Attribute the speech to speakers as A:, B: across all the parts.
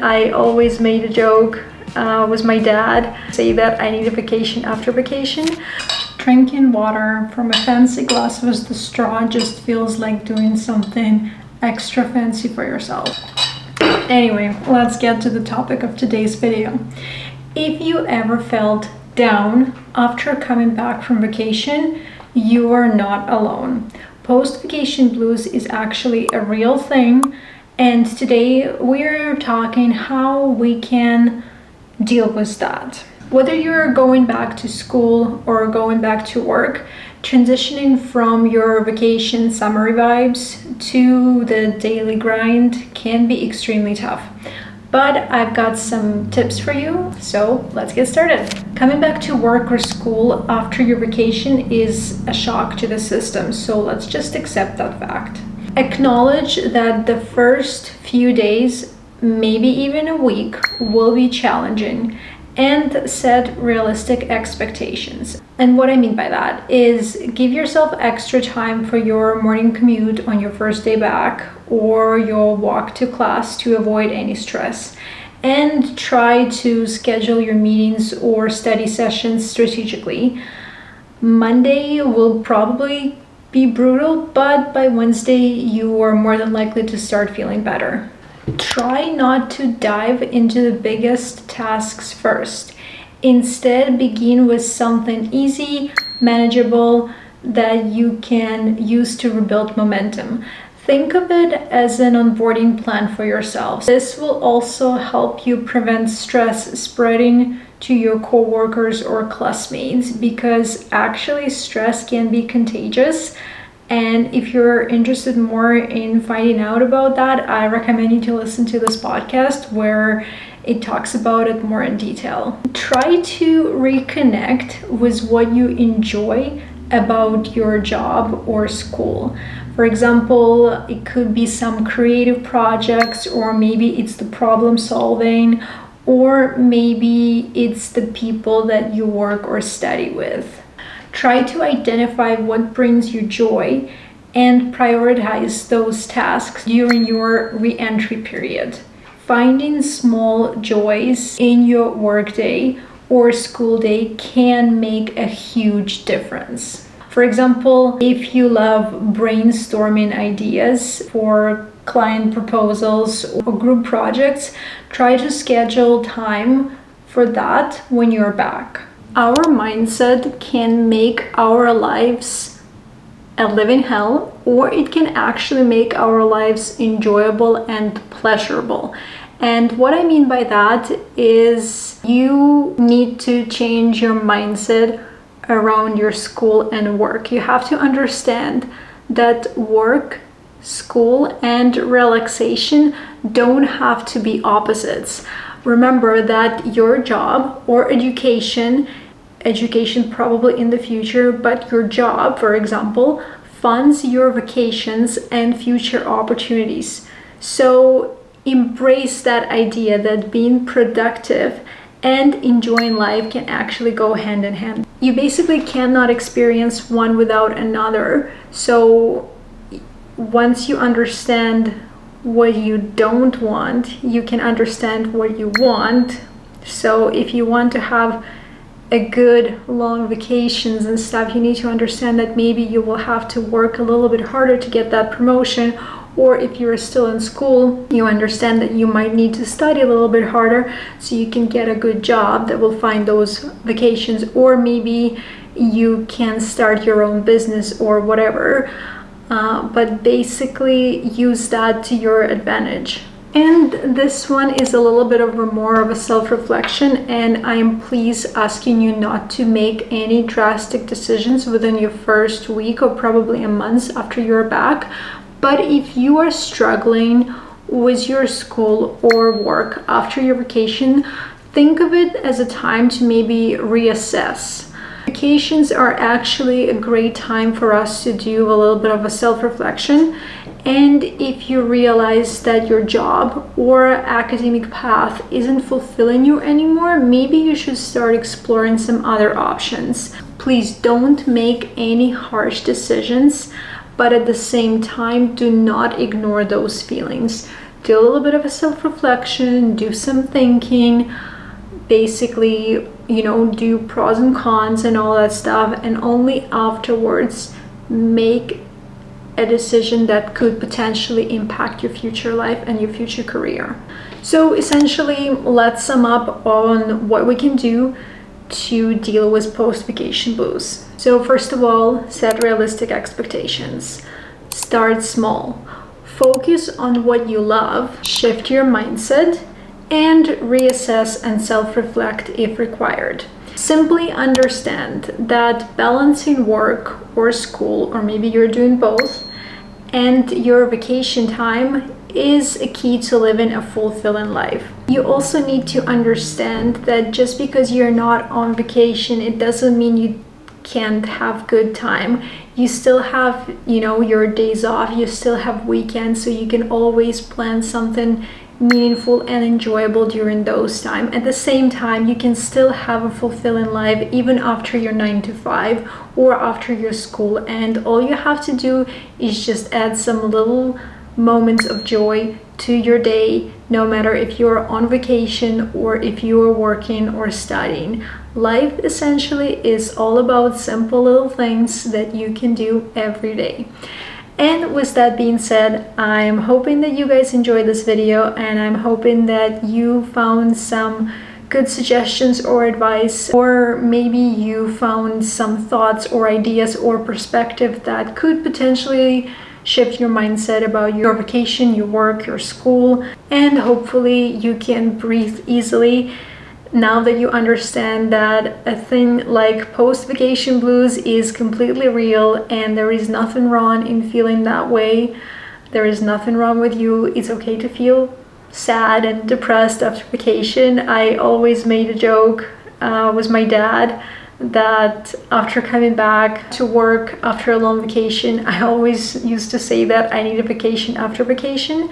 A: I always made a joke with my dad, say that I need a vacation after vacation. Drinking water from a fancy glass with the straw just feels like doing something extra fancy for yourself. Anyway, let's get to the topic of today's video. If you ever felt down after coming back from vacation, you are not alone. Post-vacation blues is actually a real thing, and today we're talking how we can deal with that. Whether you're going back to school or going back to work, transitioning from your vacation summer vibes to the daily grind can be extremely tough. But I've got some tips for you, so let's get started. Coming back to work or school after your vacation is a shock to the system, so let's just accept that fact. Acknowledge that the first few days, maybe even a week, will be challenging, and set realistic expectations. And what I mean by that is give yourself extra time for your morning commute on your first day back or your walk to class to avoid any stress. And try to schedule your meetings or study sessions strategically. Monday will probably be brutal, but by Wednesday you are more than likely to start feeling better. Try not to dive into the biggest tasks first. Instead, begin with something easy, manageable, that you can use to rebuild momentum. Think of it as an onboarding plan for yourself. This will also help you prevent stress spreading to your coworkers or classmates, because actually stress can be contagious. And if you're interested more in finding out about that, I recommend you to listen to this podcast where it talks about it more in detail. Try to reconnect with what you enjoy about your job or school. For example, it could be some creative projects, or maybe it's the problem solving, or maybe it's the people that you work or study with. Try to identify what brings you joy and prioritize those tasks during your reentry period. Finding small joys in your workday or school day can make a huge difference. For example, if you love brainstorming ideas for client proposals or group projects, try to schedule time for that when you're back. Our mindset can make our lives a living hell, or it can actually make our lives enjoyable and pleasurable. And what I mean by that is you need to change your mindset around your school and work. You have to understand that work, school, and relaxation don't have to be opposites. Remember that your job or education probably in the future, but your job, for example, funds your vacations and future opportunities. So embrace that idea that being productive and enjoying life can actually go hand in hand. You basically cannot experience one without another. So once you understand what you don't want, you can understand what you want. So if you want to have a good long vacations and stuff, you need to understand that maybe you will have to work a little bit harder to get that promotion. Or if you're still in school, you understand that you might need to study a little bit harder so you can get a good job that will find those vacations. Or maybe you can start your own business or whatever. But basically use that to your advantage. And this one is a little bit of more of a self-reflection, and I am please asking you not to make any drastic decisions within your first week or probably a month after you're back. But if you are struggling with your school or work after your vacation, think of it as a time to maybe reassess. Vacations are actually a great time for us to do a little bit of a self-reflection. And if you realize that your job or academic path isn't fulfilling you anymore, maybe you should start exploring some other options. Please don't make any harsh decisions, but at the same time, do not ignore those feelings. do a little bit of a self-reflection, do some thinking, basically, you know, do pros and cons and all that stuff, and only afterwards make a decision that could potentially impact your future life and your future career. So essentially, let's sum up on what we can do to deal with post-vacation blues. So first of all, set realistic expectations. Start small. Focus on what you love, shift your mindset, and reassess and self-reflect if required. Simply understand that balancing work or school, or maybe you're doing both, and your vacation time is a key to living a fulfilling life. You also need to understand that just because you're not on vacation, it doesn't mean you can't have good time. You still have, you know, your days off, you still have weekends, so you can always plan something meaningful and enjoyable during those time. At the same time, you can still have a fulfilling life even after your 9 to 5 or after your school, and all you have to do is just add some little moments of joy to your day, no matter if you're on vacation or if you are working or studying. Life essentially is all about simple little things that you can do every day. And with that being said, I'm hoping that you guys enjoyed this video, and I'm hoping that you found some good suggestions or advice, or maybe you found some thoughts or ideas or perspective that could potentially shift your mindset about your vacation, your work, your school, and hopefully you can breathe easily now that you understand that a thing like post-vacation blues is completely real, and there is nothing wrong in feeling that way. There is nothing wrong with you. It's okay to feel sad and depressed after vacation. I always made a joke with my dad that after coming back to work after a long vacation, I always used to say that I need a vacation after vacation.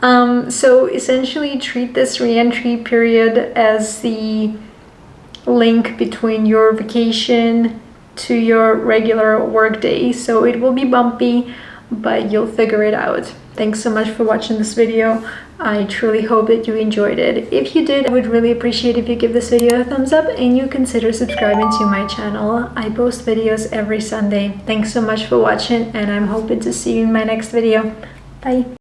A: So essentially treat this reentry period as the link between your vacation to your regular work day. So it will be bumpy, but you'll figure it out. Thanks so much for watching this video. I truly hope that you enjoyed it. If you did, I would really appreciate if you give this video a thumbs up and you consider subscribing to my channel. I post videos every Sunday. Thanks so much for watching, and I'm hoping to see you in my next video. Bye.